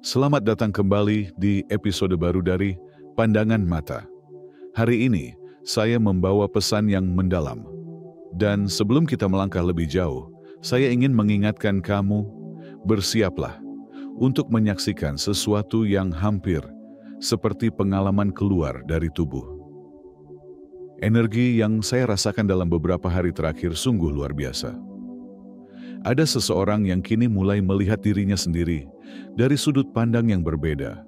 Selamat datang kembali di episode baru dari Pandangan Mata. Hari ini, saya membawa pesan yang mendalam. Dan sebelum kita melangkah lebih jauh, saya ingin mengingatkan kamu, bersiaplah untuk menyaksikan sesuatu yang hampir seperti pengalaman keluar dari tubuh. Energi yang saya rasakan dalam beberapa hari terakhir sungguh luar biasa. Ada seseorang yang kini mulai melihat dirinya sendiri dari sudut pandang yang berbeda,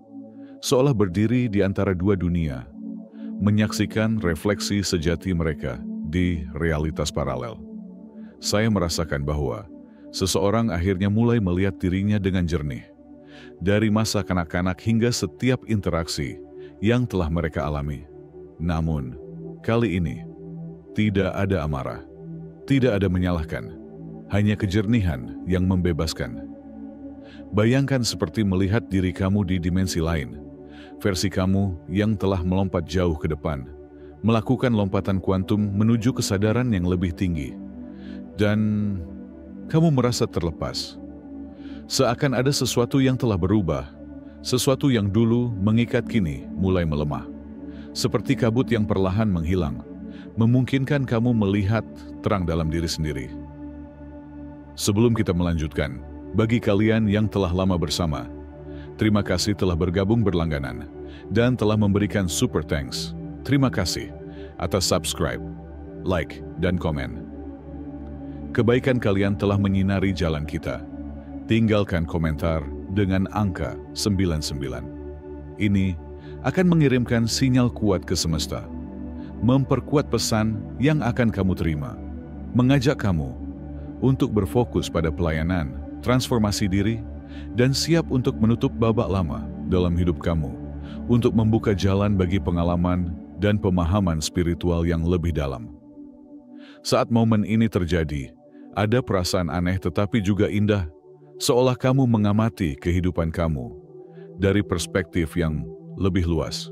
seolah berdiri di antara dua dunia, menyaksikan refleksi sejati mereka di realitas paralel. Saya merasakan bahwa seseorang akhirnya mulai melihat dirinya dengan jernih, dari masa kanak-kanak hingga setiap interaksi yang telah mereka alami. Namun, kali ini, tidak ada amarah, tidak ada menyalahkan, hanya kejernihan yang membebaskan. Bayangkan seperti melihat diri kamu di dimensi lain, versi kamu yang telah melompat jauh ke depan, melakukan lompatan kuantum menuju kesadaran yang lebih tinggi. Dan kamu merasa terlepas. Seakan ada sesuatu yang telah berubah, sesuatu yang dulu mengikat kini mulai melemah. Seperti kabut yang perlahan menghilang, memungkinkan kamu melihat terang dalam diri sendiri. Sebelum kita melanjutkan, bagi kalian yang telah lama bersama, terima kasih telah bergabung berlangganan dan telah memberikan super thanks. Terima kasih atas subscribe, like, dan komen. Kebaikan kalian telah menyinari jalan kita. Tinggalkan komentar dengan angka 99. Ini akan mengirimkan sinyal kuat ke semesta, memperkuat pesan yang akan kamu terima, mengajak kamu untuk berfokus pada pelayanan, transformasi diri, dan siap untuk menutup babak lama dalam hidup kamu, untuk membuka jalan bagi pengalaman dan pemahaman spiritual yang lebih dalam. Saat momen ini terjadi, ada perasaan aneh tetapi juga indah, seolah kamu mengamati kehidupan kamu dari perspektif yang lebih luas.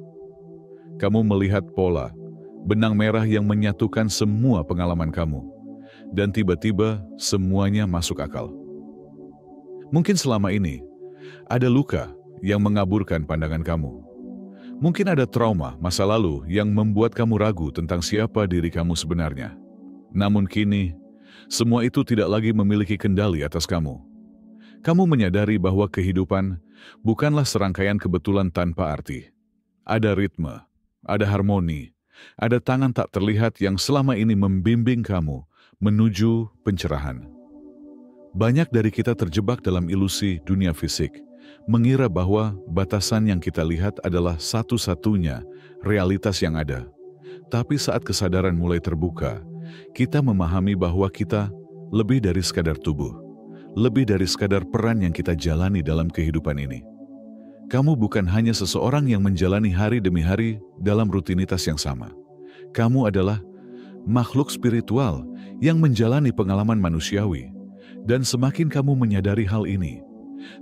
Kamu melihat pola, benang merah yang menyatukan semua pengalaman kamu, dan tiba-tiba semuanya masuk akal. Mungkin selama ini ada luka yang mengaburkan pandangan kamu. Mungkin ada trauma masa lalu yang membuat kamu ragu tentang siapa diri kamu sebenarnya. Namun kini, semua itu tidak lagi memiliki kendali atas kamu. Kamu menyadari bahwa kehidupan bukanlah serangkaian kebetulan tanpa arti. Ada ritme, ada harmoni, ada tangan tak terlihat yang selama ini membimbing kamu menuju pencerahan. Banyak dari kita terjebak dalam ilusi dunia fisik, mengira bahwa batasan yang kita lihat adalah satu-satunya realitas yang ada. Tapi saat kesadaran mulai terbuka, kita memahami bahwa kita lebih dari sekadar tubuh, lebih dari sekadar peran yang kita jalani dalam kehidupan ini. Kamu bukan hanya seseorang yang menjalani hari demi hari dalam rutinitas yang sama. Kamu adalah makhluk spiritual yang menjalani pengalaman manusiawi. Dan semakin kamu menyadari hal ini,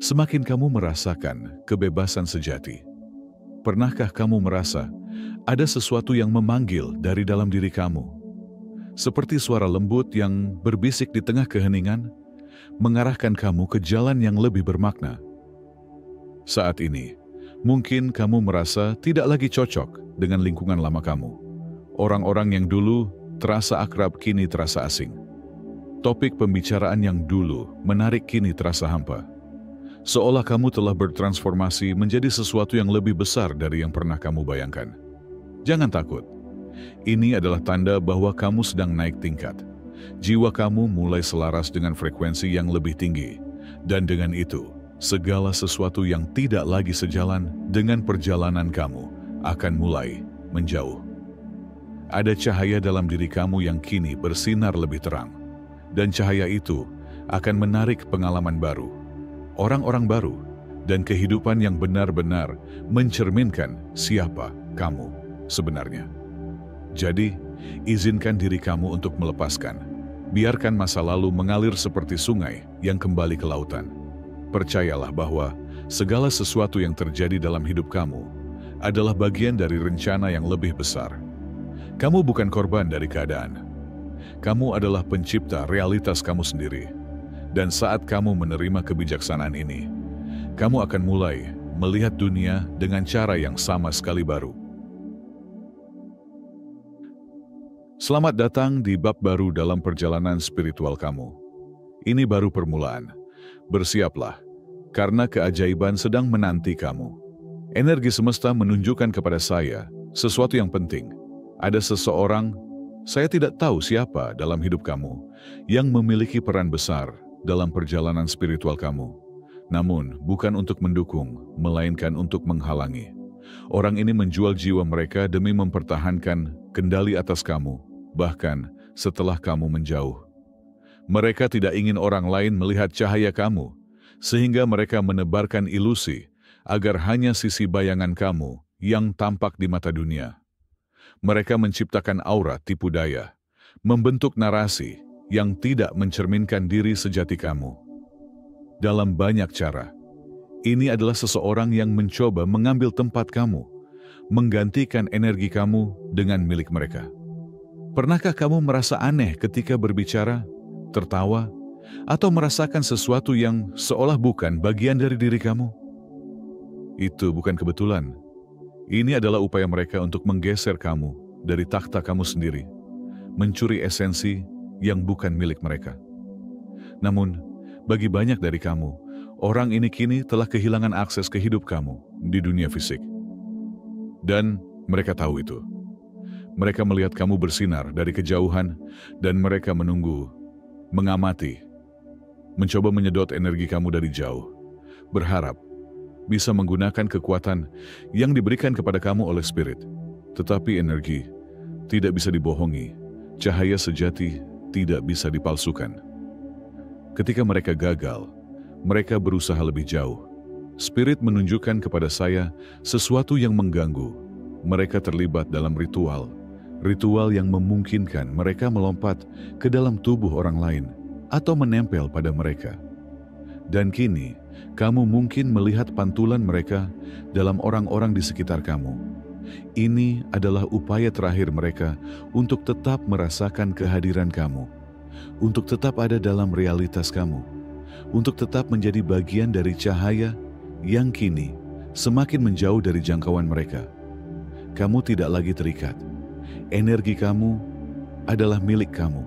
semakin kamu merasakan kebebasan sejati. Pernahkah kamu merasa ada sesuatu yang memanggil dari dalam diri kamu? Seperti suara lembut yang berbisik di tengah keheningan, mengarahkan kamu ke jalan yang lebih bermakna. Saat ini, mungkin kamu merasa tidak lagi cocok dengan lingkungan lama kamu. Orang-orang yang dulu terasa akrab kini terasa asing. Topik pembicaraan yang dulu menarik kini terasa hampa. Seolah kamu telah bertransformasi menjadi sesuatu yang lebih besar dari yang pernah kamu bayangkan. Jangan takut. Ini adalah tanda bahwa kamu sedang naik tingkat. Jiwa kamu mulai selaras dengan frekuensi yang lebih tinggi. Dan dengan itu, segala sesuatu yang tidak lagi sejalan dengan perjalanan kamu akan mulai menjauh. Ada cahaya dalam diri kamu yang kini bersinar lebih terang. Dan cahaya itu akan menarik pengalaman baru, orang-orang baru, dan kehidupan yang benar-benar mencerminkan siapa kamu sebenarnya. Jadi, izinkan diri kamu untuk melepaskan. Biarkan masa lalu mengalir seperti sungai yang kembali ke lautan. Percayalah bahwa segala sesuatu yang terjadi dalam hidup kamu adalah bagian dari rencana yang lebih besar. Kamu bukan korban dari keadaan. Kamu adalah pencipta realitas kamu sendiri. Dan saat kamu menerima kebijaksanaan ini, kamu akan mulai melihat dunia dengan cara yang sama sekali baru. Selamat datang di bab baru dalam perjalanan spiritual kamu. Ini baru permulaan. Bersiaplah, karena keajaiban sedang menanti kamu. Energi semesta menunjukkan kepada saya sesuatu yang penting. Ada seseorang, saya tidak tahu siapa dalam hidup kamu, yang memiliki peran besar dalam perjalanan spiritual kamu. Namun, bukan untuk mendukung, melainkan untuk menghalangi. Orang ini menjual jiwa mereka demi mempertahankan kendali atas kamu, bahkan setelah kamu menjauh. Mereka tidak ingin orang lain melihat cahaya kamu, sehingga mereka menebarkan ilusi agar hanya sisi bayangan kamu yang tampak di mata dunia. Mereka menciptakan aura tipu daya, membentuk narasi yang tidak mencerminkan diri sejati kamu. Dalam banyak cara, ini adalah seseorang yang mencoba mengambil tempat kamu, menggantikan energi kamu dengan milik mereka. Pernahkah kamu merasa aneh ketika berbicara, tertawa, atau merasakan sesuatu yang seolah bukan bagian dari diri kamu? Itu bukan kebetulan. Ini adalah upaya mereka untuk menggeser kamu dari takhta kamu sendiri, mencuri esensi yang bukan milik mereka. Namun, bagi banyak dari kamu, orang ini kini telah kehilangan akses ke hidup kamu di dunia fisik. Dan mereka tahu itu. Mereka melihat kamu bersinar dari kejauhan dan mereka menunggu, mengamati, mencoba menyedot energi kamu dari jauh, berharap bisa menggunakan kekuatan yang diberikan kepada kamu oleh spirit. Tetapi energi tidak bisa dibohongi, cahaya sejati tidak bisa dipalsukan. Ketika mereka gagal, mereka berusaha lebih jauh. Spirit menunjukkan kepada saya sesuatu yang mengganggu. Mereka terlibat dalam ritual yang memungkinkan mereka melompat ke dalam tubuh orang lain atau menempel pada mereka. Dan kini, kamu mungkin melihat pantulan mereka dalam orang-orang di sekitar kamu. Ini adalah upaya terakhir mereka untuk tetap merasakan kehadiran kamu, untuk tetap ada dalam realitas kamu, untuk tetap menjadi bagian dari cahaya yang kini semakin menjauh dari jangkauan mereka. Kamu tidak lagi terikat. Energi kamu adalah milik kamu,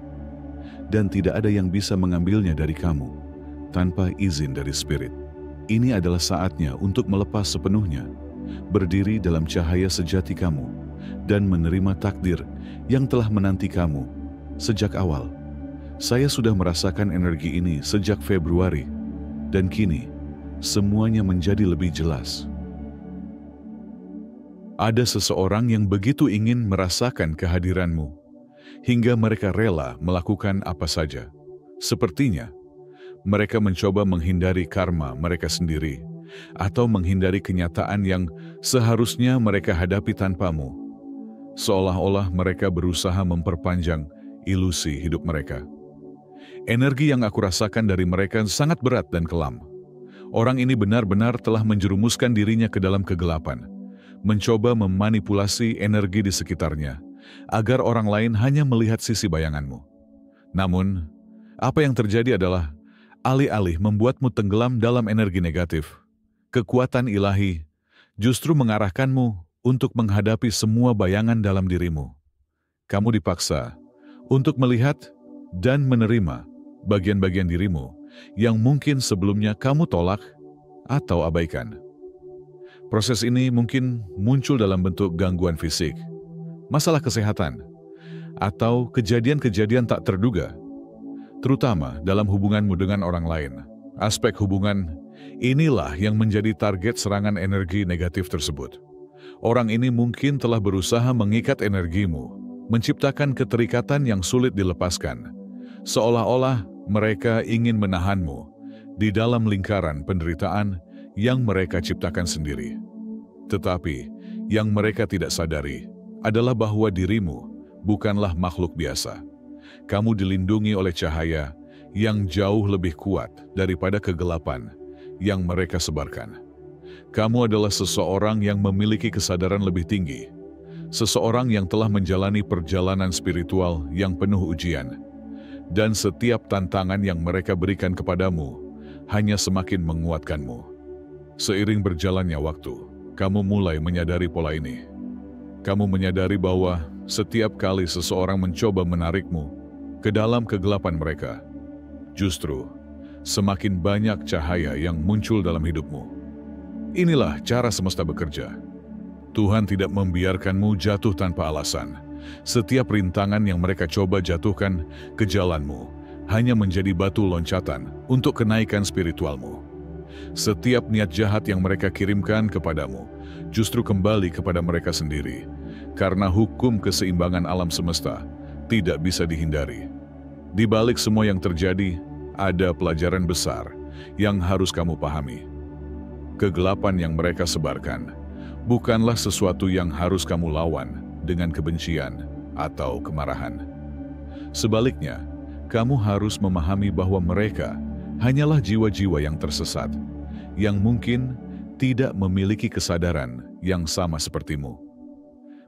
dan tidak ada yang bisa mengambilnya dari kamu tanpa izin dari spirit. Ini adalah saatnya untuk melepas sepenuhnya, berdiri dalam cahaya sejati kamu, dan menerima takdir yang telah menanti kamu sejak awal. Saya sudah merasakan energi ini sejak Februari, dan kini semuanya menjadi lebih jelas. Ada seseorang yang begitu ingin merasakan kehadiranmu, hingga mereka rela melakukan apa saja. Sepertinya, mereka mencoba menghindari karma mereka sendiri, atau menghindari kenyataan yang seharusnya mereka hadapi tanpamu. Seolah-olah mereka berusaha memperpanjang ilusi hidup mereka. Energi yang aku rasakan dari mereka sangat berat dan kelam. Orang ini benar-benar telah menjerumuskan dirinya ke dalam kegelapan, mencoba memanipulasi energi di sekitarnya, agar orang lain hanya melihat sisi bayanganmu. Namun, apa yang terjadi adalah, alih-alih membuatmu tenggelam dalam energi negatif, kekuatan ilahi justru mengarahkanmu untuk menghadapi semua bayangan dalam dirimu. Kamu dipaksa untuk melihat dan menerima bagian-bagian dirimu yang mungkin sebelumnya kamu tolak atau abaikan. Proses ini mungkin muncul dalam bentuk gangguan fisik, masalah kesehatan, atau kejadian-kejadian tak terduga, terutama dalam hubunganmu dengan orang lain. Aspek hubungan inilah yang menjadi target serangan energi negatif tersebut. Orang ini mungkin telah berusaha mengikat energimu, menciptakan keterikatan yang sulit dilepaskan, seolah-olah mereka ingin menahanmu di dalam lingkaran penderitaan yang mereka ciptakan sendiri. Tetapi, yang mereka tidak sadari adalah bahwa dirimu bukanlah makhluk biasa. Kamu dilindungi oleh cahaya yang jauh lebih kuat daripada kegelapan yang mereka sebarkan. Kamu adalah seseorang yang memiliki kesadaran lebih tinggi, seseorang yang telah menjalani perjalanan spiritual yang penuh ujian, dan setiap tantangan yang mereka berikan kepadamu hanya semakin menguatkanmu. Seiring berjalannya waktu, kamu mulai menyadari pola ini. Kamu menyadari bahwa setiap kali seseorang mencoba menarikmu ke dalam kegelapan mereka, justru semakin banyak cahaya yang muncul dalam hidupmu. Inilah cara semesta bekerja. Tuhan tidak membiarkanmu jatuh tanpa alasan. Setiap rintangan yang mereka coba jatuhkan ke jalanmu hanya menjadi batu loncatan untuk kenaikan spiritualmu. Setiap niat jahat yang mereka kirimkan kepadamu justru kembali kepada mereka sendiri, karena hukum keseimbangan alam semesta tidak bisa dihindari. Di balik semua yang terjadi, ada pelajaran besar yang harus kamu pahami. Kegelapan yang mereka sebarkan bukanlah sesuatu yang harus kamu lawan dengan kebencian atau kemarahan. Sebaliknya, kamu harus memahami bahwa mereka hanyalah jiwa-jiwa yang tersesat, yang mungkin tidak memiliki kesadaran yang sama sepertimu.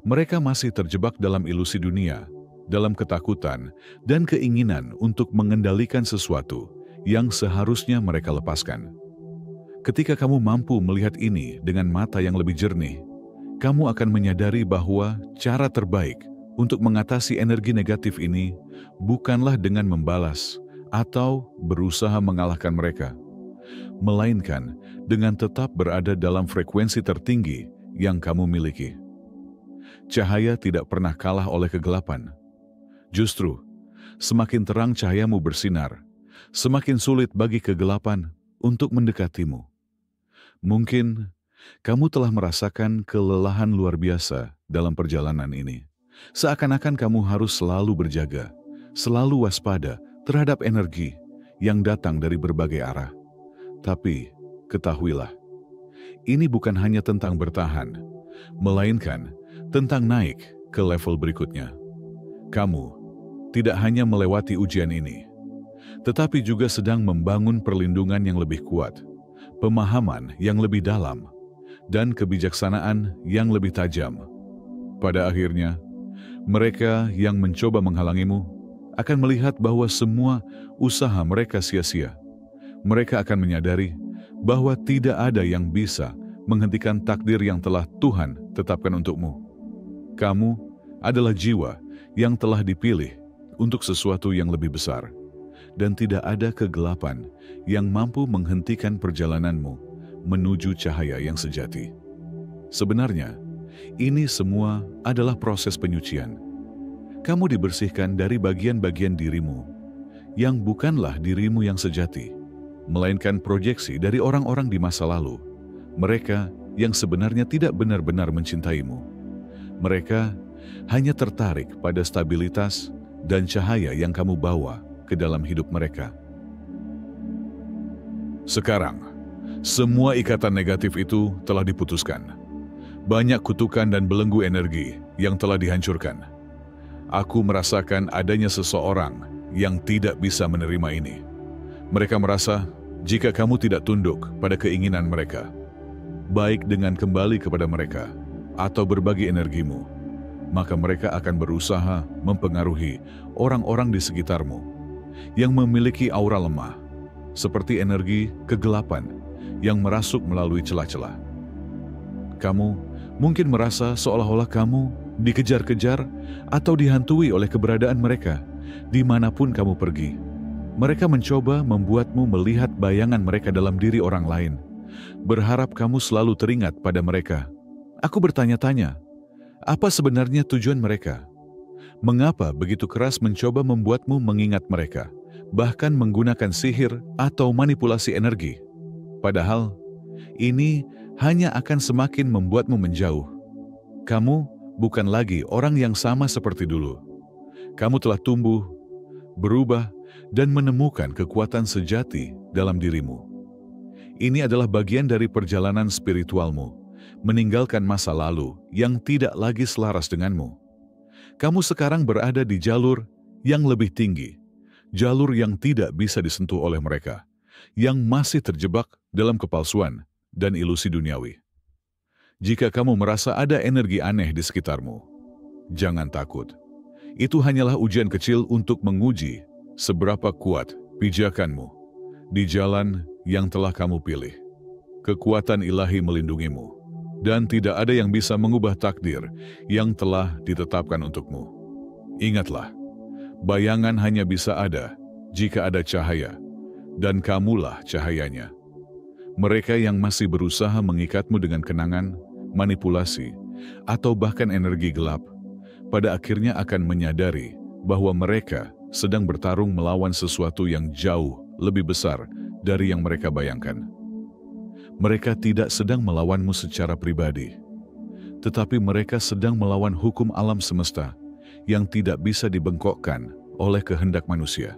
Mereka masih terjebak dalam ilusi dunia, dalam ketakutan dan keinginan untuk mengendalikan sesuatu yang seharusnya mereka lepaskan. Ketika kamu mampu melihat ini dengan mata yang lebih jernih, kamu akan menyadari bahwa cara terbaik untuk mengatasi energi negatif ini bukanlah dengan membalas atau berusaha mengalahkan mereka, melainkan dengan tetap berada dalam frekuensi tertinggi yang kamu miliki. Cahaya tidak pernah kalah oleh kegelapan. Justru, semakin terang cahayamu bersinar, semakin sulit bagi kegelapan untuk mendekatimu. Mungkin kamu telah merasakan kelelahan luar biasa dalam perjalanan ini. Seakan-akan kamu harus selalu berjaga, selalu waspada terhadap energi yang datang dari berbagai arah. Tapi, ketahuilah, ini bukan hanya tentang bertahan, melainkan tentang naik ke level berikutnya. Kamu tidak hanya melewati ujian ini, tetapi juga sedang membangun perlindungan yang lebih kuat, pemahaman yang lebih dalam, dan kebijaksanaan yang lebih tajam. Pada akhirnya, mereka yang mencoba menghalangimu akan melihat bahwa semua usaha mereka sia-sia. Mereka akan menyadari bahwa tidak ada yang bisa menghentikan takdir yang telah Tuhan tetapkan untukmu. Kamu adalah jiwa yang telah dipilih untuk sesuatu yang lebih besar, dan tidak ada kegelapan yang mampu menghentikan perjalananmu menuju cahaya yang sejati. Sebenarnya, ini semua adalah proses penyucian. Kamu dibersihkan dari bagian-bagian dirimu yang bukanlah dirimu yang sejati, melainkan proyeksi dari orang-orang di masa lalu, mereka yang sebenarnya tidak benar-benar mencintaimu. Mereka hanya tertarik pada stabilitas dan cahaya yang kamu bawa ke dalam hidup mereka. Sekarang, semua ikatan negatif itu telah diputuskan. Banyak kutukan dan belenggu energi yang telah dihancurkan. Aku merasakan adanya seseorang yang tidak bisa menerima ini. Mereka merasa jika kamu tidak tunduk pada keinginan mereka, baik dengan kembali kepada mereka atau berbagi energimu, maka mereka akan berusaha mempengaruhi orang-orang di sekitarmu yang memiliki aura lemah, seperti energi kegelapan yang merasuk melalui celah-celah. Kamu mungkin merasa seolah-olah kamu dikejar-kejar atau dihantui oleh keberadaan mereka dimanapun kamu pergi. Mereka mencoba membuatmu melihat bayangan mereka dalam diri orang lain, berharap kamu selalu teringat pada mereka. Aku bertanya-tanya, apa sebenarnya tujuan mereka? Mengapa begitu keras mencoba membuatmu mengingat mereka, bahkan menggunakan sihir atau manipulasi energi? Padahal, ini hanya akan semakin membuatmu menjauh. Kamu bukan lagi orang yang sama seperti dulu. Kamu telah tumbuh, berubah, dan menemukan kekuatan sejati dalam dirimu. Ini adalah bagian dari perjalanan spiritualmu, meninggalkan masa lalu yang tidak lagi selaras denganmu. Kamu sekarang berada di jalur yang lebih tinggi, jalur yang tidak bisa disentuh oleh mereka, yang masih terjebak dalam kepalsuan dan ilusi duniawi. Jika kamu merasa ada energi aneh di sekitarmu, jangan takut. Itu hanyalah ujian kecil untuk menguji seberapa kuat pijakanmu di jalan yang telah kamu pilih. Kekuatan ilahi melindungimu, dan tidak ada yang bisa mengubah takdir yang telah ditetapkan untukmu. Ingatlah, bayangan hanya bisa ada jika ada cahaya, dan kamulah cahayanya. Mereka yang masih berusaha mengikatmu dengan kenangan, manipulasi, atau bahkan energi gelap, pada akhirnya akan menyadari bahwa mereka sedang bertarung melawan sesuatu yang jauh lebih besar dari yang mereka bayangkan. Mereka tidak sedang melawanmu secara pribadi, tetapi mereka sedang melawan hukum alam semesta yang tidak bisa dibengkokkan oleh kehendak manusia.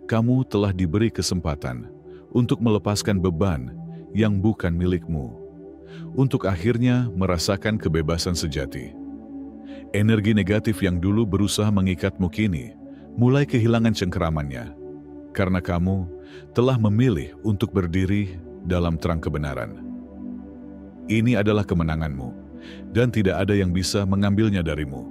Kamu telah diberi kesempatan untuk melepaskan beban yang bukan milikmu, untuk akhirnya merasakan kebebasan sejati. Energi negatif yang dulu berusaha mengikatmu kini mulai kehilangan cengkeramannya, karena kamu telah memilih untuk berdiri dalam terang kebenaran. Ini adalah kemenanganmu, dan tidak ada yang bisa mengambilnya darimu.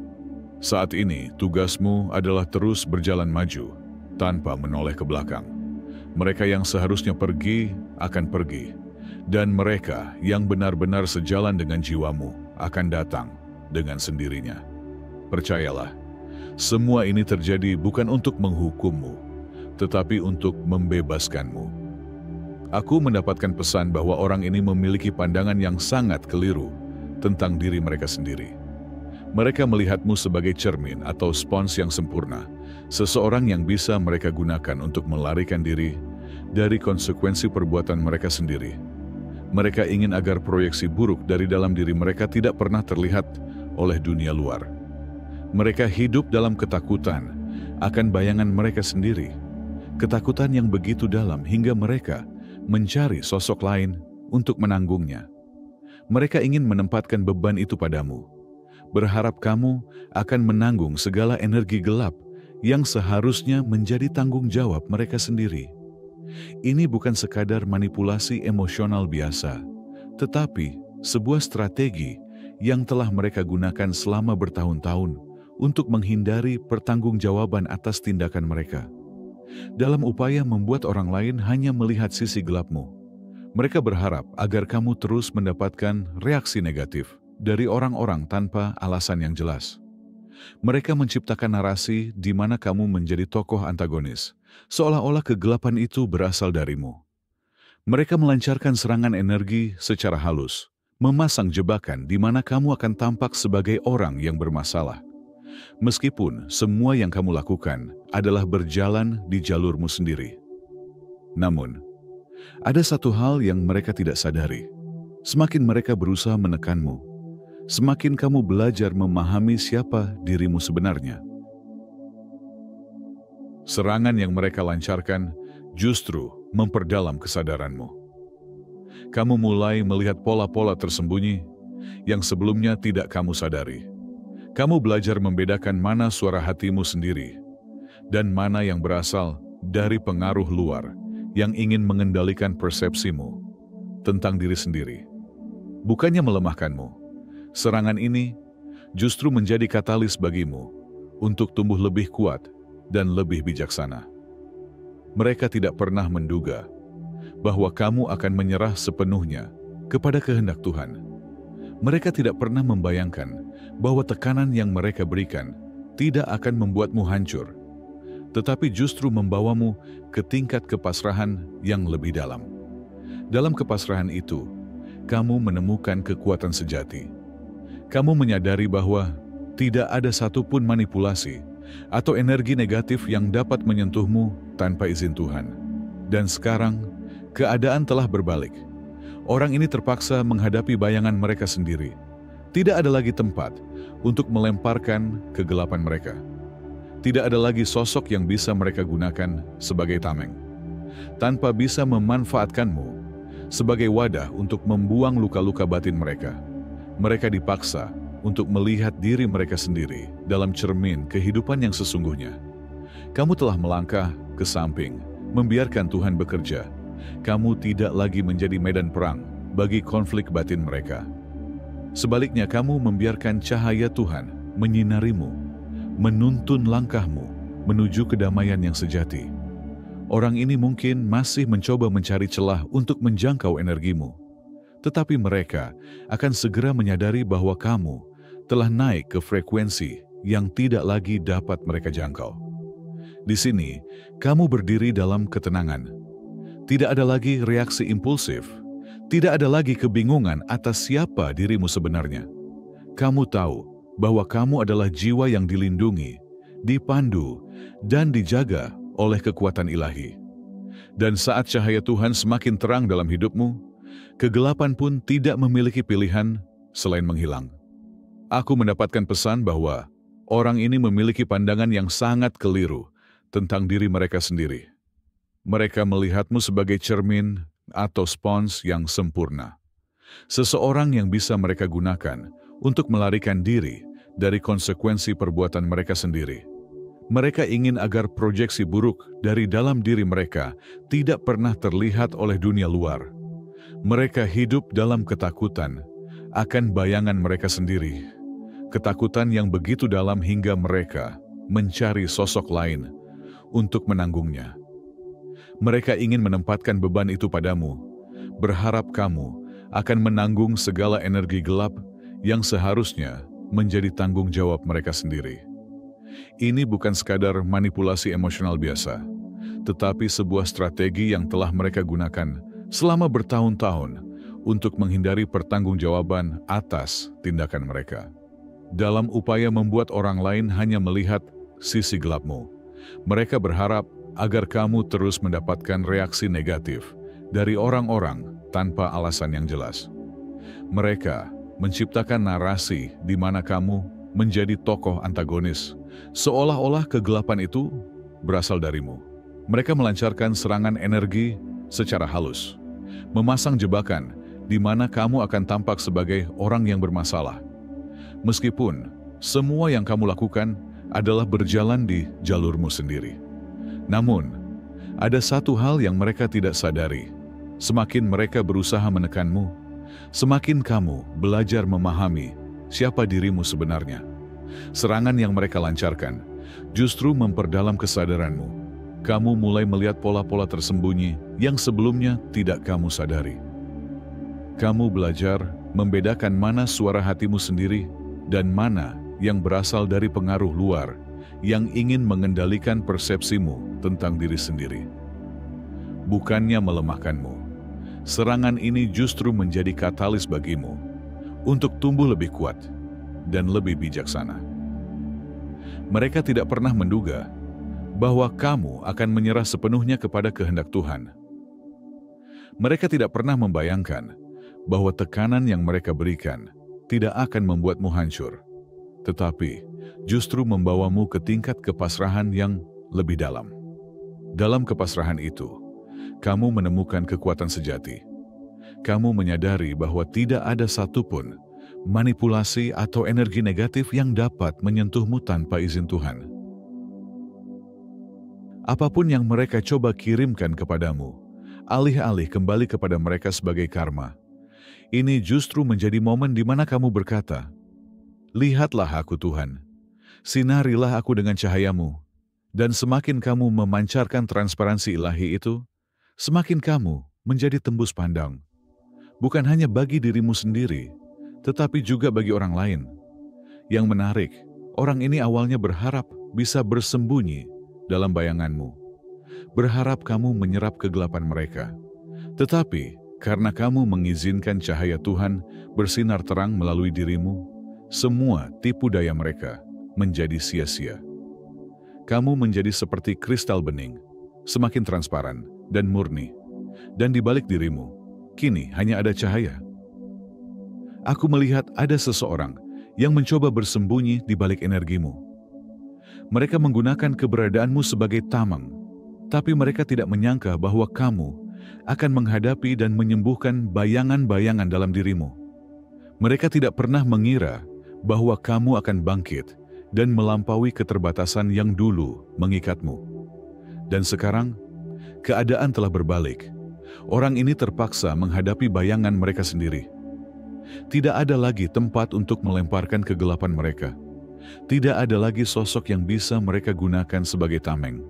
Saat ini, tugasmu adalah terus berjalan maju, tanpa menoleh ke belakang. Mereka yang seharusnya pergi, akan pergi, dan mereka yang benar-benar sejalan dengan jiwamu akan datang dengan sendirinya. Percayalah, semua ini terjadi bukan untuk menghukummu, tetapi untuk membebaskanmu. Aku mendapatkan pesan bahwa orang ini memiliki pandangan yang sangat keliru tentang diri mereka sendiri. Mereka melihatmu sebagai cermin atau spons yang sempurna, seseorang yang bisa mereka gunakan untuk melarikan diri dari konsekuensi perbuatan mereka sendiri. Mereka ingin agar proyeksi buruk dari dalam diri mereka tidak pernah terlihat oleh dunia luar. Mereka hidup dalam ketakutan akan bayangan mereka sendiri, ketakutan yang begitu dalam hingga mereka mencari sosok lain untuk menanggungnya. Mereka ingin menempatkan beban itu padamu, berharap kamu akan menanggung segala energi gelap yang seharusnya menjadi tanggung jawab mereka sendiri. Ini bukan sekadar manipulasi emosional biasa, tetapi sebuah strategi yang telah mereka gunakan selama bertahun-tahun untuk menghindari pertanggungjawaban atas tindakan mereka. Dalam upaya membuat orang lain hanya melihat sisi gelapmu, mereka berharap agar kamu terus mendapatkan reaksi negatif dari orang-orang tanpa alasan yang jelas. Mereka menciptakan narasi di mana kamu menjadi tokoh antagonis, seolah-olah kegelapan itu berasal darimu. Mereka melancarkan serangan energi secara halus, memasang jebakan di mana kamu akan tampak sebagai orang yang bermasalah. Meskipun semua yang kamu lakukan adalah berjalan di jalurmu sendiri. Namun, ada satu hal yang mereka tidak sadari. Semakin mereka berusaha menekanmu, semakin kamu belajar memahami siapa dirimu sebenarnya. Serangan yang mereka lancarkan justru memperdalam kesadaranmu. Kamu mulai melihat pola-pola tersembunyi yang sebelumnya tidak kamu sadari. Kamu belajar membedakan mana suara hatimu sendiri dan mana yang berasal dari pengaruh luar yang ingin mengendalikan persepsimu tentang diri sendiri. Bukannya melemahkanmu, serangan ini justru menjadi katalis bagimu untuk tumbuh lebih kuat dan lebih bijaksana. Mereka tidak pernah menduga bahwa kamu akan menyerah sepenuhnya kepada kehendak Tuhan. Mereka tidak pernah membayangkan bahwa tekanan yang mereka berikan tidak akan membuatmu hancur, tetapi justru membawamu ke tingkat kepasrahan yang lebih dalam. Dalam kepasrahan itu, kamu menemukan kekuatan sejati. Kamu menyadari bahwa tidak ada satupun manipulasi atau energi negatif yang dapat menyentuhmu tanpa izin Tuhan. Dan sekarang, keadaan telah berbalik. Orang ini terpaksa menghadapi bayangan mereka sendiri. Tidak ada lagi tempat untuk melemparkan kegelapan mereka. Tidak ada lagi sosok yang bisa mereka gunakan sebagai tameng. Tanpa bisa memanfaatkanmu sebagai wadah untuk membuang luka-luka batin mereka, mereka dipaksa untuk melihat diri mereka sendiri dalam cermin kehidupan yang sesungguhnya. Kamu telah melangkah ke samping, membiarkan Tuhan bekerja. Kamu tidak lagi menjadi medan perang bagi konflik batin mereka. Sebaliknya, kamu membiarkan cahaya Tuhan menyinarimu, menuntun langkahmu menuju kedamaian yang sejati. Orang ini mungkin masih mencoba mencari celah untuk menjangkau energimu, tetapi mereka akan segera menyadari bahwa kamu telah naik ke frekuensi yang tidak lagi dapat mereka jangkau. Di sini, kamu berdiri dalam ketenangan. Tidak ada lagi reaksi impulsif, tidak ada lagi kebingungan atas siapa dirimu sebenarnya. Kamu tahu bahwa kamu adalah jiwa yang dilindungi, dipandu, dan dijaga oleh kekuatan ilahi. Dan saat cahaya Tuhan semakin terang dalam hidupmu, kegelapan pun tidak memiliki pilihan selain menghilang. Aku mendapatkan pesan bahwa orang ini memiliki pandangan yang sangat keliru tentang diri mereka sendiri. Mereka melihatmu sebagai cermin atau spons yang sempurna. Seseorang yang bisa mereka gunakan untuk melarikan diri dari konsekuensi perbuatan mereka sendiri. Mereka ingin agar proyeksi buruk dari dalam diri mereka tidak pernah terlihat oleh dunia luar. Mereka hidup dalam ketakutan akan bayangan mereka sendiri. Ketakutan yang begitu dalam hingga mereka mencari sosok lain untuk menanggungnya. Mereka ingin menempatkan beban itu padamu, berharap kamu akan menanggung segala energi gelap yang seharusnya menjadi tanggung jawab mereka sendiri. Ini bukan sekadar manipulasi emosional biasa, tetapi sebuah strategi yang telah mereka gunakan selama bertahun-tahun untuk menghindari pertanggungjawaban atas tindakan mereka. Dalam upaya membuat orang lain hanya melihat sisi gelapmu, mereka berharap agar kamu terus mendapatkan reaksi negatif dari orang-orang tanpa alasan yang jelas. Mereka menciptakan narasi di mana kamu menjadi tokoh antagonis, seolah-olah kegelapan itu berasal darimu. Mereka melancarkan serangan energi secara halus, memasang jebakan di mana kamu akan tampak sebagai orang yang bermasalah. Meskipun semua yang kamu lakukan adalah berjalan di jalurmu sendiri. Namun, ada satu hal yang mereka tidak sadari. Semakin mereka berusaha menekanmu, semakin kamu belajar memahami siapa dirimu sebenarnya. Serangan yang mereka lancarkan justru memperdalam kesadaranmu. Kamu mulai melihat pola-pola tersembunyi yang sebelumnya tidak kamu sadari. Kamu belajar membedakan mana suara hatimu sendiri dan mana yang berasal dari pengaruh luar yang ingin mengendalikan persepsimu tentang diri sendiri. Bukannya melemahkanmu, serangan ini justru menjadi katalis bagimu untuk tumbuh lebih kuat dan lebih bijaksana. Mereka tidak pernah menduga bahwa kamu akan menyerah sepenuhnya kepada kehendak Tuhan. Mereka tidak pernah membayangkan bahwa tekanan yang mereka berikan tidak akan membuatmu hancur, tetapi justru membawamu ke tingkat kepasrahan yang lebih dalam. Dalam kepasrahan itu, kamu menemukan kekuatan sejati. Kamu menyadari bahwa tidak ada satupun manipulasi atau energi negatif yang dapat menyentuhmu tanpa izin Tuhan. Apapun yang mereka coba kirimkan kepadamu, alih-alih kembali kepada mereka sebagai karma, ini justru menjadi momen di mana kamu berkata, "Lihatlah aku Tuhan, sinarilah aku dengan cahayamu," dan semakin kamu memancarkan transparansi ilahi itu, semakin kamu menjadi tembus pandang. Bukan hanya bagi dirimu sendiri, tetapi juga bagi orang lain. Yang menarik, orang ini awalnya berharap bisa bersembunyi dalam bayanganmu, berharap kamu menyerap kegelapan mereka. Tetapi karena kamu mengizinkan cahaya Tuhan bersinar terang melalui dirimu, semua tipu daya mereka menjadi sia-sia. Kamu menjadi seperti kristal bening, semakin transparan dan murni, dan di balik dirimu, kini hanya ada cahaya. Aku melihat ada seseorang yang mencoba bersembunyi di balik energimu. Mereka menggunakan keberadaanmu sebagai tameng, tapi mereka tidak menyangka bahwa kamu akan menghadapi dan menyembuhkan bayangan-bayangan dalam dirimu. Mereka tidak pernah mengira bahwa kamu akan bangkit dan melampaui keterbatasan yang dulu mengikatmu. Dan sekarang, keadaan telah berbalik. Orang ini terpaksa menghadapi bayangan mereka sendiri. Tidak ada lagi tempat untuk melemparkan kegelapan mereka. Tidak ada lagi sosok yang bisa mereka gunakan sebagai tameng,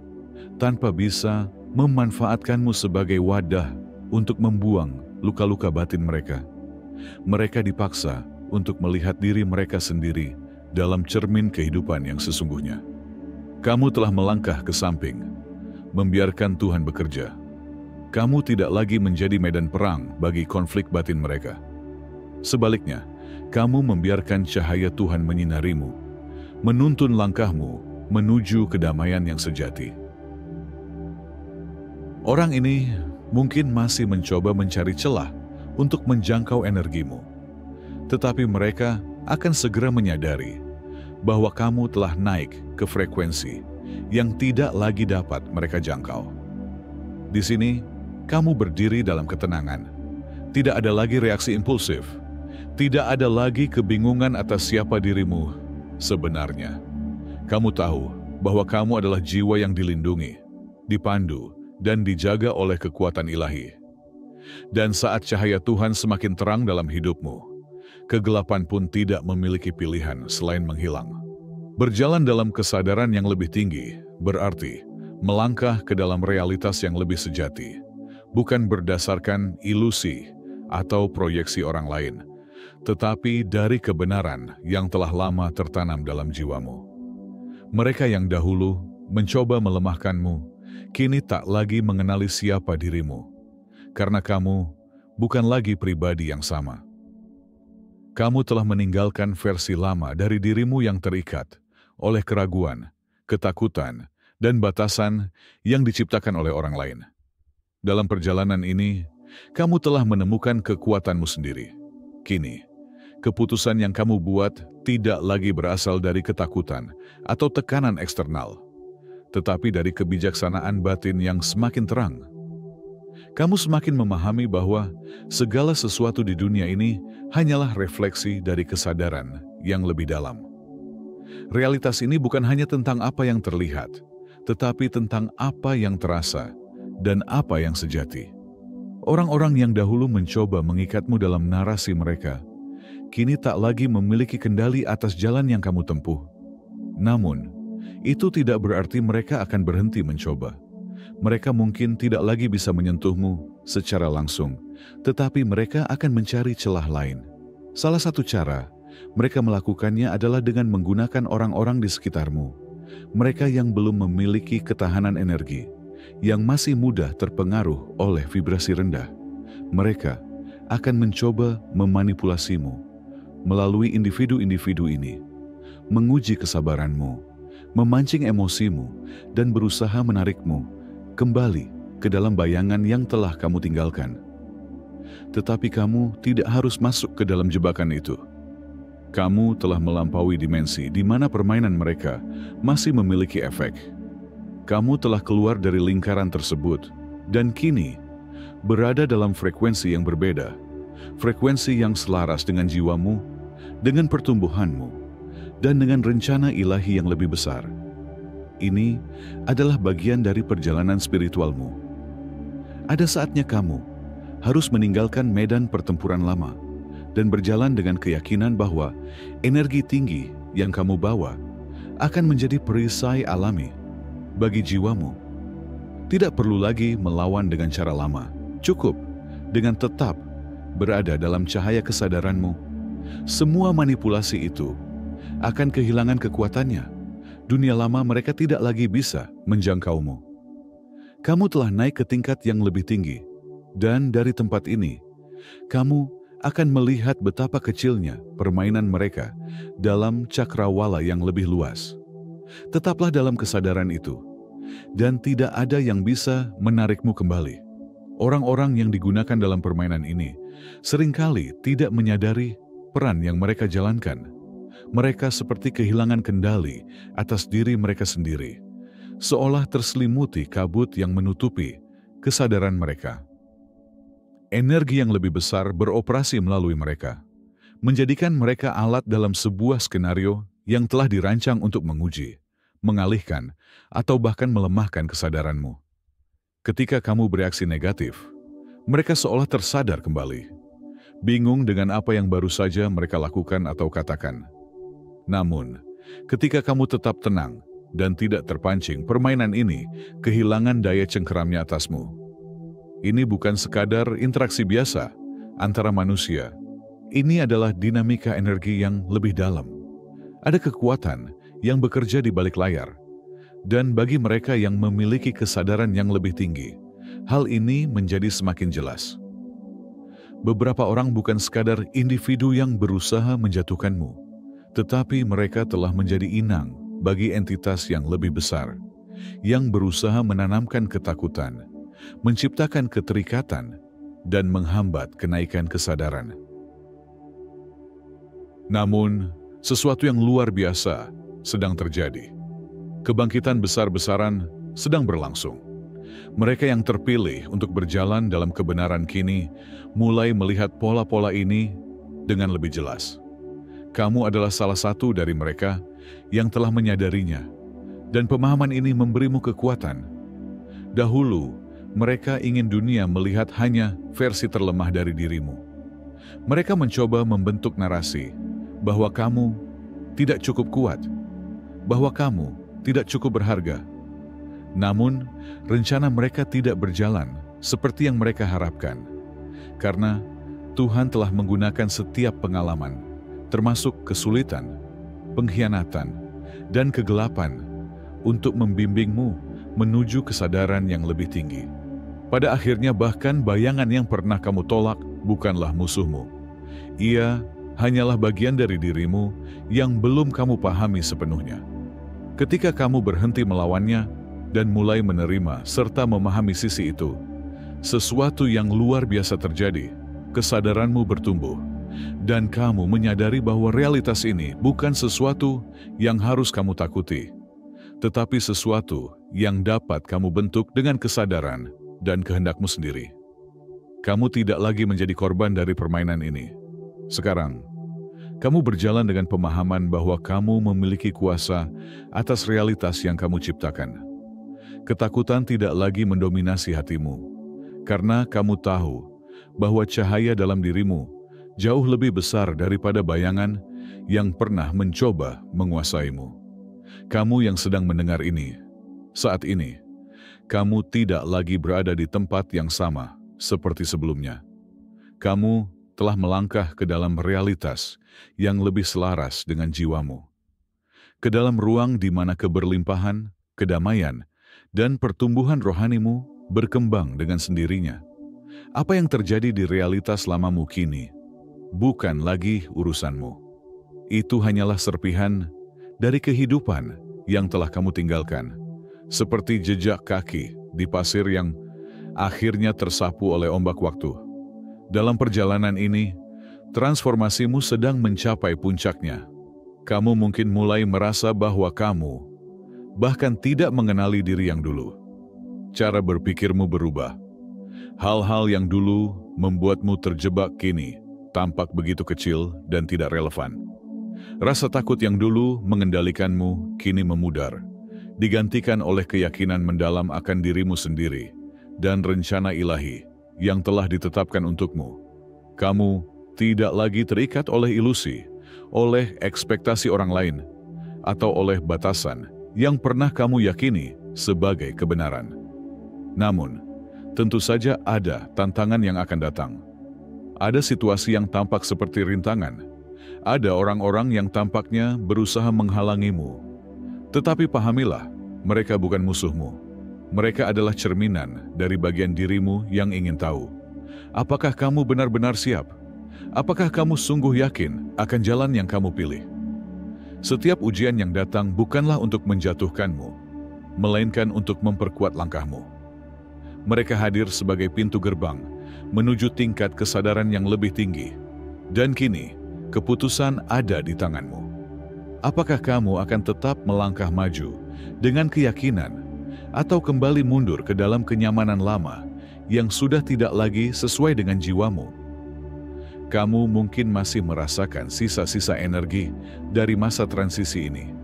tanpa bisa memanfaatkanmu sebagai wadah untuk membuang luka-luka batin mereka. Mereka dipaksa untuk melihat diri mereka sendiri dalam cermin kehidupan yang sesungguhnya. Kamu telah melangkah ke samping, membiarkan Tuhan bekerja. Kamu tidak lagi menjadi medan perang bagi konflik batin mereka. Sebaliknya, kamu membiarkan cahaya Tuhan menyinarimu, menuntun langkahmu menuju kedamaian yang sejati. Orang ini mungkin masih mencoba mencari celah untuk menjangkau energimu, tetapi mereka akan segera menyadari bahwa kamu telah naik ke frekuensi yang tidak lagi dapat mereka jangkau. Di sini, kamu berdiri dalam ketenangan. Tidak ada lagi reaksi impulsif. Tidak ada lagi kebingungan atas siapa dirimu sebenarnya. Kamu tahu bahwa kamu adalah jiwa yang dilindungi, dipandu, dan dijaga oleh kekuatan ilahi. Dan saat cahaya Tuhan semakin terang dalam hidupmu, kegelapan pun tidak memiliki pilihan selain menghilang. Berjalan dalam kesadaran yang lebih tinggi berarti melangkah ke dalam realitas yang lebih sejati, bukan berdasarkan ilusi atau proyeksi orang lain, tetapi dari kebenaran yang telah lama tertanam dalam jiwamu. Mereka yang dahulu mencoba melemahkanmu, kini tak lagi mengenali siapa dirimu, karena kamu bukan lagi pribadi yang sama. Kamu telah meninggalkan versi lama dari dirimu yang terikat oleh keraguan, ketakutan, dan batasan yang diciptakan oleh orang lain. Dalam perjalanan ini, kamu telah menemukan kekuatanmu sendiri. Kini, keputusan yang kamu buat tidak lagi berasal dari ketakutan atau tekanan eksternal, tetapi dari kebijaksanaan batin yang semakin terang. Kamu semakin memahami bahwa segala sesuatu di dunia ini hanyalah refleksi dari kesadaran yang lebih dalam. Realitas ini bukan hanya tentang apa yang terlihat, tetapi tentang apa yang terasa dan apa yang sejati. Orang-orang yang dahulu mencoba mengikatmu dalam narasi mereka, kini tak lagi memiliki kendali atas jalan yang kamu tempuh. Namun, itu tidak berarti mereka akan berhenti mencoba. Mereka mungkin tidak lagi bisa menyentuhmu secara langsung, tetapi mereka akan mencari celah lain. Salah satu cara mereka melakukannya adalah dengan menggunakan orang-orang di sekitarmu. Mereka yang belum memiliki ketahanan energi, yang masih mudah terpengaruh oleh vibrasi rendah. Mereka akan mencoba memanipulasimu melalui individu-individu ini, menguji kesabaranmu, memancing emosimu, dan berusaha menarikmu kembali ke dalam bayangan yang telah kamu tinggalkan. Tetapi kamu tidak harus masuk ke dalam jebakan itu. Kamu telah melampaui dimensi di mana permainan mereka masih memiliki efek. Kamu telah keluar dari lingkaran tersebut dan kini berada dalam frekuensi yang berbeda, frekuensi yang selaras dengan jiwamu, dengan pertumbuhanmu, dan dengan rencana ilahi yang lebih besar. Ini adalah bagian dari perjalanan spiritualmu. Ada saatnya kamu harus meninggalkan medan pertempuran lama dan berjalan dengan keyakinan bahwa energi tinggi yang kamu bawa akan menjadi perisai alami bagi jiwamu. Tidak perlu lagi melawan dengan cara lama. Cukup dengan tetap berada dalam cahaya kesadaranmu. Semua manipulasi itu akan kehilangan kekuatannya. Dunia lama mereka tidak lagi bisa menjangkaumu. Kamu telah naik ke tingkat yang lebih tinggi, dan dari tempat ini, kamu akan melihat betapa kecilnya permainan mereka dalam cakrawala yang lebih luas. Tetaplah dalam kesadaran itu, dan tidak ada yang bisa menarikmu kembali. Orang-orang yang digunakan dalam permainan ini seringkali tidak menyadari peran yang mereka jalankan. Mereka seperti kehilangan kendali atas diri mereka sendiri, seolah terselimuti kabut yang menutupi kesadaran mereka. Energi yang lebih besar beroperasi melalui mereka, menjadikan mereka alat dalam sebuah skenario yang telah dirancang untuk menguji, mengalihkan, atau bahkan melemahkan kesadaranmu. Ketika kamu bereaksi negatif, mereka seolah tersadar kembali, bingung dengan apa yang baru saja mereka lakukan atau katakan. Namun, ketika kamu tetap tenang dan tidak terpancing, permainan ini kehilangan daya cengkeramnya atasmu. Ini bukan sekadar interaksi biasa antara manusia. Ini adalah dinamika energi yang lebih dalam. Ada kekuatan yang bekerja di balik layar. Dan bagi mereka yang memiliki kesadaran yang lebih tinggi, hal ini menjadi semakin jelas. Beberapa orang bukan sekadar individu yang berusaha menjatuhkanmu, tetapi mereka telah menjadi inang bagi entitas yang lebih besar, yang berusaha menanamkan ketakutan, menciptakan keterikatan, dan menghambat kenaikan kesadaran. Namun, sesuatu yang luar biasa sedang terjadi. Kebangkitan besar-besaran sedang berlangsung. Mereka yang terpilih untuk berjalan dalam kebenaran kini mulai melihat pola-pola ini dengan lebih jelas. Kamu adalah salah satu dari mereka yang telah menyadarinya, dan pemahaman ini memberimu kekuatan. Dahulu, mereka ingin dunia melihat hanya versi terlemah dari dirimu. Mereka mencoba membentuk narasi bahwa kamu tidak cukup kuat, bahwa kamu tidak cukup berharga. Namun, rencana mereka tidak berjalan seperti yang mereka harapkan. Karena Tuhan telah menggunakan setiap pengalaman, termasuk kesulitan, pengkhianatan, dan kegelapan, untuk membimbingmu menuju kesadaran yang lebih tinggi. Pada akhirnya bahkan bayangan yang pernah kamu tolak bukanlah musuhmu. Ia hanyalah bagian dari dirimu yang belum kamu pahami sepenuhnya. Ketika kamu berhenti melawannya dan mulai menerima serta memahami sisi itu, sesuatu yang luar biasa terjadi. Kesadaranmu bertumbuh, dan kamu menyadari bahwa realitas ini bukan sesuatu yang harus kamu takuti, tetapi sesuatu yang dapat kamu bentuk dengan kesadaran dan kehendakmu sendiri. Kamu tidak lagi menjadi korban dari permainan ini. Sekarang, kamu berjalan dengan pemahaman bahwa kamu memiliki kuasa atas realitas yang kamu ciptakan. Ketakutan tidak lagi mendominasi hatimu, karena kamu tahu bahwa cahaya dalam dirimu jauh lebih besar daripada bayangan yang pernah mencoba menguasaimu. Kamu yang sedang mendengar ini, saat ini, kamu tidak lagi berada di tempat yang sama seperti sebelumnya. Kamu telah melangkah ke dalam realitas yang lebih selaras dengan jiwamu. Ke dalam ruang di mana keberlimpahan, kedamaian, dan pertumbuhan rohanimu berkembang dengan sendirinya. Apa yang terjadi di realitas lamamu kini bukan lagi urusanmu. Itu hanyalah serpihan dari kehidupan yang telah kamu tinggalkan, seperti jejak kaki di pasir yang akhirnya tersapu oleh ombak waktu. Dalam perjalanan ini, transformasimu sedang mencapai puncaknya. Kamu mungkin mulai merasa bahwa kamu bahkan tidak mengenali diri yang dulu. Cara berpikirmu berubah. Hal-hal yang dulu membuatmu terjebak kini tampak begitu kecil dan tidak relevan. Rasa takut yang dulu mengendalikanmu kini memudar, digantikan oleh keyakinan mendalam akan dirimu sendiri dan rencana ilahi yang telah ditetapkan untukmu. Kamu tidak lagi terikat oleh ilusi, oleh ekspektasi orang lain, atau oleh batasan yang pernah kamu yakini sebagai kebenaran. Namun, tentu saja ada tantangan yang akan datang. Ada situasi yang tampak seperti rintangan. Ada orang-orang yang tampaknya berusaha menghalangimu. Tetapi pahamilah, mereka bukan musuhmu. Mereka adalah cerminan dari bagian dirimu yang ingin tahu. Apakah kamu benar-benar siap? Apakah kamu sungguh yakin akan jalan yang kamu pilih? Setiap ujian yang datang bukanlah untuk menjatuhkanmu, melainkan untuk memperkuat langkahmu. Mereka hadir sebagai pintu gerbang menuju tingkat kesadaran yang lebih tinggi. Dan kini, keputusan ada di tanganmu. Apakah kamu akan tetap melangkah maju dengan keyakinan, atau kembali mundur ke dalam kenyamanan lama yang sudah tidak lagi sesuai dengan jiwamu? Kamu mungkin masih merasakan sisa-sisa energi dari masa transisi ini.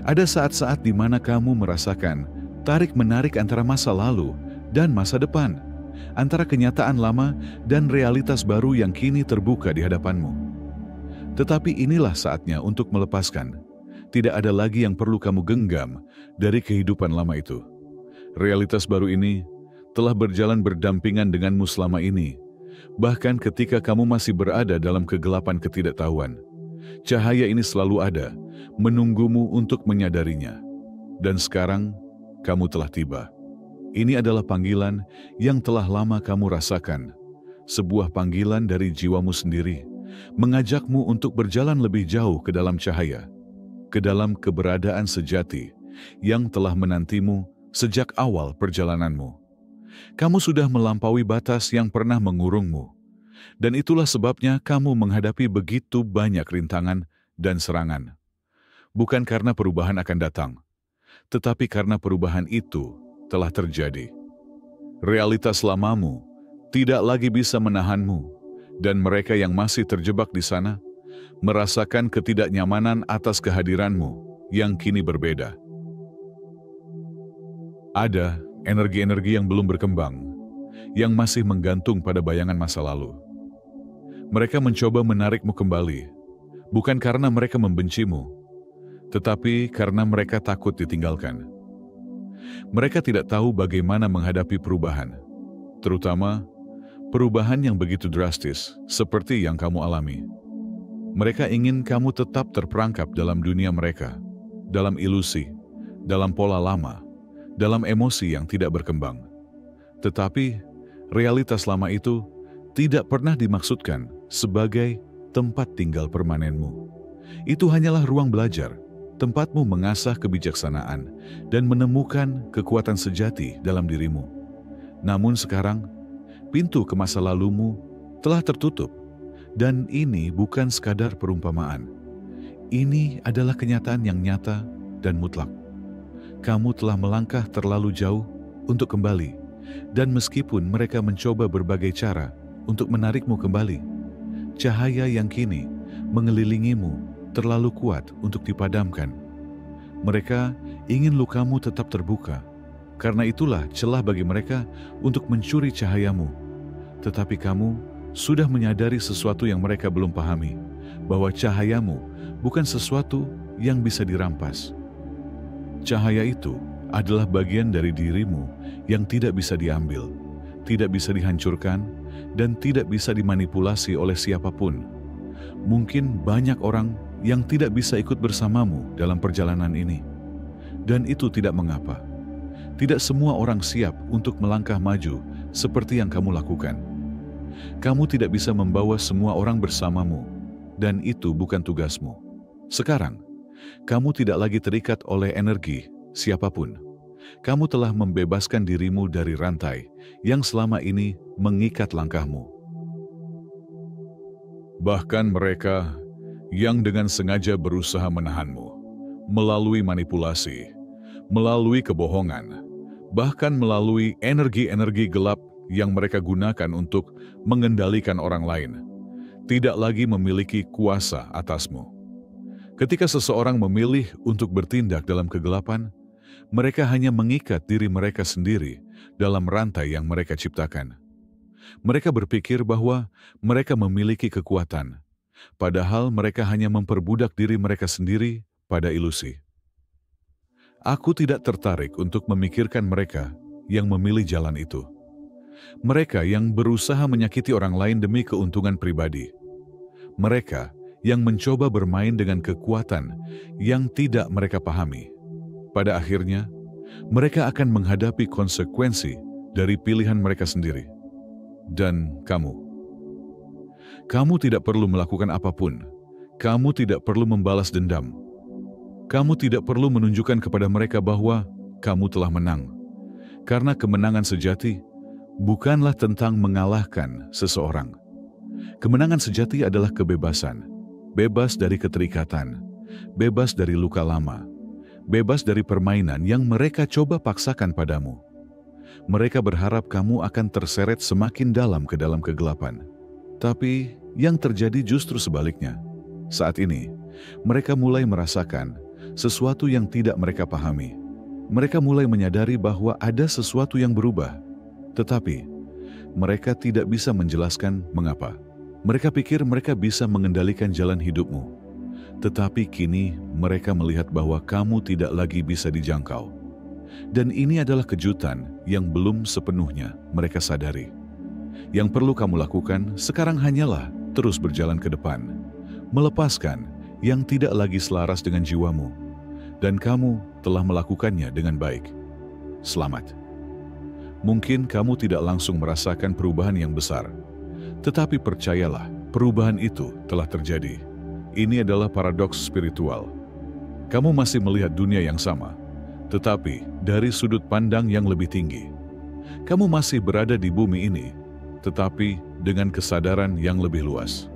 Ada saat-saat di mana kamu merasakan tarik-menarik antara masa lalu dan masa depan, antara kenyataan lama dan realitas baru yang kini terbuka di hadapanmu. Tetapi inilah saatnya untuk melepaskan Tidak ada lagi yang perlu kamu genggam dari kehidupan lama itu. Realitas baru ini telah berjalan berdampingan denganmu selama ini, bahkan ketika kamu masih berada dalam kegelapan ketidaktahuan. Cahaya ini selalu ada, menunggumu untuk menyadarinya. Dan sekarang, kamu telah tiba. Ini adalah panggilan yang telah lama kamu rasakan. Sebuah panggilan dari jiwamu sendiri, mengajakmu untuk berjalan lebih jauh ke dalam cahaya, ke dalam keberadaan sejati yang telah menantimu sejak awal perjalananmu. Kamu sudah melampaui batas yang pernah mengurungmu, dan itulah sebabnya kamu menghadapi begitu banyak rintangan dan serangan. Bukan karena perubahan akan datang, tetapi karena perubahan itu telah terjadi. Realitas lamamu tidak lagi bisa menahanmu, dan mereka yang masih terjebak di sana merasakan ketidaknyamanan atas kehadiranmu yang kini berbeda. Ada energi-energi yang belum berkembang, yang masih menggantung pada bayangan masa lalu. Mereka mencoba menarikmu kembali, bukan karena mereka membencimu, tetapi karena mereka takut ditinggalkan. Mereka tidak tahu bagaimana menghadapi perubahan, terutama perubahan yang begitu drastis seperti yang kamu alami. Mereka ingin kamu tetap terperangkap dalam dunia mereka, dalam ilusi, dalam pola lama, dalam emosi yang tidak berkembang. Tetapi realitas lama itu tidak pernah dimaksudkan sebagai tempat tinggal permanenmu. Itu hanyalah ruang belajar, tempatmu mengasah kebijaksanaan dan menemukan kekuatan sejati dalam dirimu. Namun sekarang, pintu ke masa lalumu telah tertutup, dan ini bukan sekadar perumpamaan. Ini adalah kenyataan yang nyata dan mutlak. Kamu telah melangkah terlalu jauh untuk kembali, dan meskipun mereka mencoba berbagai cara untuk menarikmu kembali, cahaya yang kini mengelilingimu terlalu kuat untuk dipadamkan. Mereka ingin lukamu tetap terbuka, karena itulah celah bagi mereka untuk mencuri cahayamu. Tetapi kamu sudah menyadari sesuatu yang mereka belum pahami, bahwa cahayamu bukan sesuatu yang bisa dirampas. Cahaya itu adalah bagian dari dirimu yang tidak bisa diambil, tidak bisa dihancurkan, dan tidak bisa dimanipulasi oleh siapapun. Mungkin banyak orang yang tidak bisa ikut bersamamu dalam perjalanan ini, dan itu tidak mengapa. Tidak semua orang siap untuk melangkah maju seperti yang kamu lakukan. Kamu tidak bisa membawa semua orang bersamamu, dan itu bukan tugasmu. Sekarang, kamu tidak lagi terikat oleh energi siapapun. Kamu telah membebaskan dirimu dari rantai yang selama ini mengikat langkahmu. Bahkan mereka yang dengan sengaja berusaha menahanmu, melalui manipulasi, melalui kebohongan, bahkan melalui energi-energi gelap yang mereka gunakan untuk mengendalikan orang lain, tidak lagi memiliki kuasa atasmu. Ketika seseorang memilih untuk bertindak dalam kegelapan, mereka hanya mengikat diri mereka sendiri dalam rantai yang mereka ciptakan. Mereka berpikir bahwa mereka memiliki kekuatan, padahal mereka hanya memperbudak diri mereka sendiri pada ilusi. Aku tidak tertarik untuk memikirkan mereka yang memilih jalan itu. Mereka yang berusaha menyakiti orang lain demi keuntungan pribadi. Mereka yang mencoba bermain dengan kekuatan yang tidak mereka pahami. Pada akhirnya, mereka akan menghadapi konsekuensi dari pilihan mereka sendiri. Dan kamu tidak perlu melakukan apapun. Kamu tidak perlu membalas dendam. Kamu tidak perlu menunjukkan kepada mereka bahwa kamu telah menang. Karena kemenangan sejati bukanlah tentang mengalahkan seseorang. Kemenangan sejati adalah kebebasan. Bebas dari keterikatan, bebas dari luka lama, bebas dari permainan yang mereka coba paksakan padamu. Mereka berharap kamu akan terseret semakin dalam ke dalam kegelapan. Tapi yang terjadi justru sebaliknya. Saat ini, mereka mulai merasakan sesuatu yang tidak mereka pahami. Mereka mulai menyadari bahwa ada sesuatu yang berubah. Tetapi, mereka tidak bisa menjelaskan mengapa. Mereka pikir mereka bisa mengendalikan jalan hidupmu. Tetapi kini mereka melihat bahwa kamu tidak lagi bisa dijangkau. Dan ini adalah kejutan yang belum sepenuhnya mereka sadari. Yang perlu kamu lakukan sekarang hanyalah terus berjalan ke depan, melepaskan yang tidak lagi selaras dengan jiwamu, dan kamu telah melakukannya dengan baik. Selamat. Mungkin kamu tidak langsung merasakan perubahan yang besar, tetapi percayalah, perubahan itu telah terjadi. Ini adalah paradoks spiritual. Kamu masih melihat dunia yang sama, tetapi dari sudut pandang yang lebih tinggi. Kamu masih berada di bumi ini, tetapi dengan kesadaran yang lebih luas.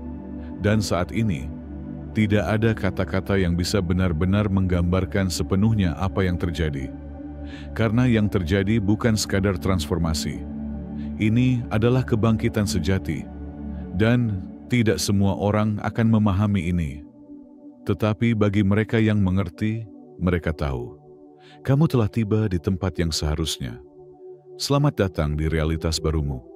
Dan saat ini, tidak ada kata-kata yang bisa benar-benar menggambarkan sepenuhnya apa yang terjadi. Karena yang terjadi bukan sekadar transformasi. Ini adalah kebangkitan sejati. Dan tidak semua orang akan memahami ini. Tetapi bagi mereka yang mengerti, mereka tahu. Kamu telah tiba di tempat yang seharusnya. Selamat datang di realitas barumu.